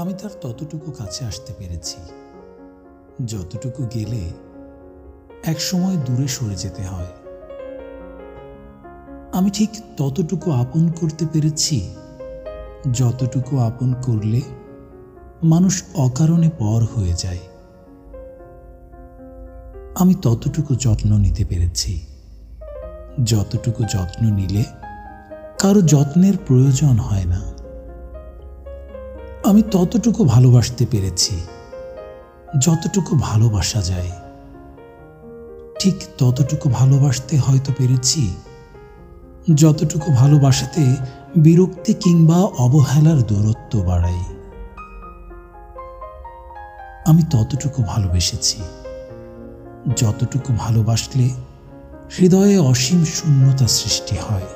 আমি তার ততটুকু কাছে আসতে পেরেছি যতটুকু গেলে একসময় দূরে সরে যেতে হয়। আমি ঠিক ততটুকু আপন করতে পেরেছি যতটুকু আপন করলে মানুষ অকারণে পর হয়ে যায়। আমি ততটুকু যত্ন নিতে পেরেছি যতটুকু যত্ন নিলে কারো যত্নের প্রয়োজন হয় না। আমি ততটুকু ভালোবাসতে পেরেছি যতটুকু ভালোবাসা যায়। ঠিক ততটুকু ভালোবাসতে হয়তো পেরেছি যতটুকু ভালোবাসাতে বিরক্তি কিংবা অবহেলার দূরত্ব বাড়াই। আমি ততটুকু ভালোবেসেছি যতটুকু ভালোবাসলে হৃদয়ে অসীম শূন্যতা সৃষ্টি হয়।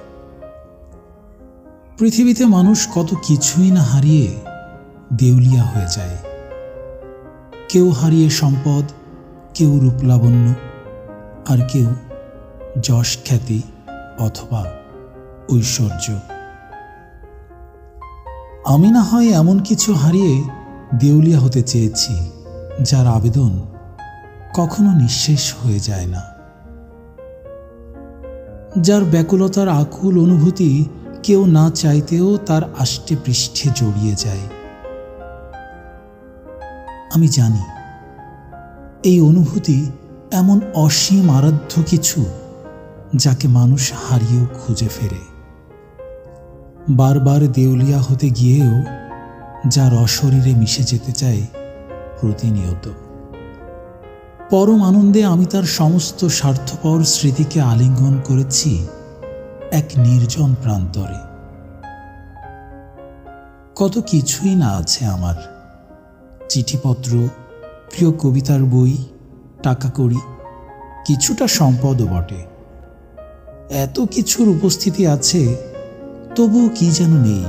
পৃথিবীতে মানুষ কত কিছুই না হারিয়ে দেউলিয়া হয়ে যায়। কেউ হারিয়ে সম্পদ, কেউ রূপলাবণ্য, আর কেউ যশ খ্যাতি অথবা ঐশ্বর্য। আমি না হয় এমন কিছু হারিয়ে দেউলিয়া হতে চেয়েছি যার আবেদন কখনো নিঃশেষ হয়ে যায় না, যার ব্যাকুলতার আকুল অনুভূতি কেউ না চাইতেও তার আষ্টে পৃষ্ঠে জড়িয়ে যায়। আমি জানি এই অনুভূতি এমন অসীম আরাধ্য কিছু যাকে মানুষ হারিয়েও খুঁজে ফেরে। বারবার দেউলিয়া হতে গিয়েও যার অশরীরে মিশে যেতে চায় প্রতিনিয়ত। পরম আনন্দে আমি তার সমস্ত স্বার্থপর স্মৃতিকে আলিঙ্গন করেছি এক নির্জন প্রান্তরে। কত কিছুই না আছে আমার, চিঠিপত্র, প্রিয় কবিতার বই, টাকা কড়ি, কিছুটা সম্পদও বটে। এত কিছুর উপস্থিতি আছে, তবুও কি যেন নেই,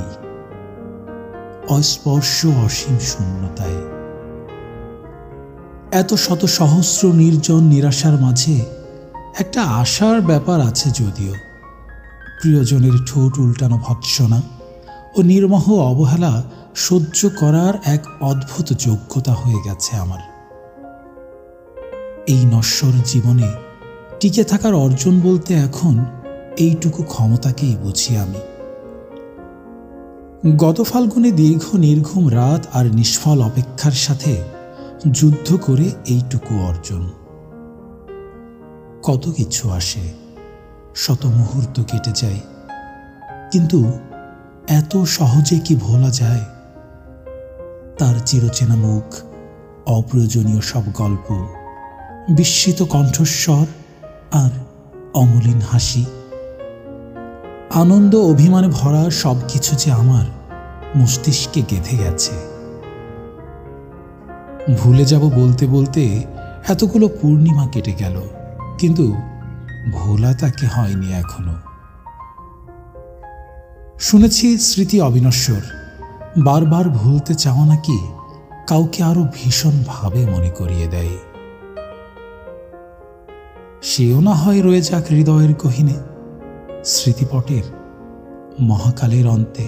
অস্পর্শ অসীম শূন্যতায়। এত শত সহস্র নির্জন নিরাশার মাঝে একটা আশার ব্যাপার আছে যদিও। প্রিয়জনের ঠোঁট উল্টানো ভৎসনা ও নির্মোহ অবহেলা সহ্য করার এক অদ্ভুত যোগ্যতা হয়ে গেছে আমার। এই নশ্বর জীবনে টিকে থাকার অর্জন বলতে এখন এইটুকু ক্ষমতাকেই বুঝি আমি। গত ফাল্গুনে দীর্ঘ নির্ঘুম রাত আর নিষ্ফল অপেক্ষার সাথে যুদ্ধ করে এইটুকু অর্জন। কত কিছু আসে, শত মুহূর্ত কেটে যায়, কিন্তু এত সহজে কি ভোলা যায় তার চিরচেনা মুখ, অপ্রয়োজনীয় সব গল্প, বিস্মিত কণ্ঠস্বর আর অমলিন হাসি। আনন্দ অভিমানে ভরা সবকিছু যে আমার মস্তিষ্কে গেঁথে গেছে। ভুলে যাব বলতে বলতে এতগুলো পূর্ণিমা কেটে গেল, কিন্তু ভোলা তাকে হয়নি এখনো। শুনেছি স্মৃতি অবিনশ্বর, বারবার ভুলতে চাওয়া নাকি কাউকে আরো ভীষণভাবে মনে করিয়ে দেয়। সেও না হয় রয়ে যাক হৃদয়ের গহীনে, স্মৃতিপটের মহাকালের অন্তে।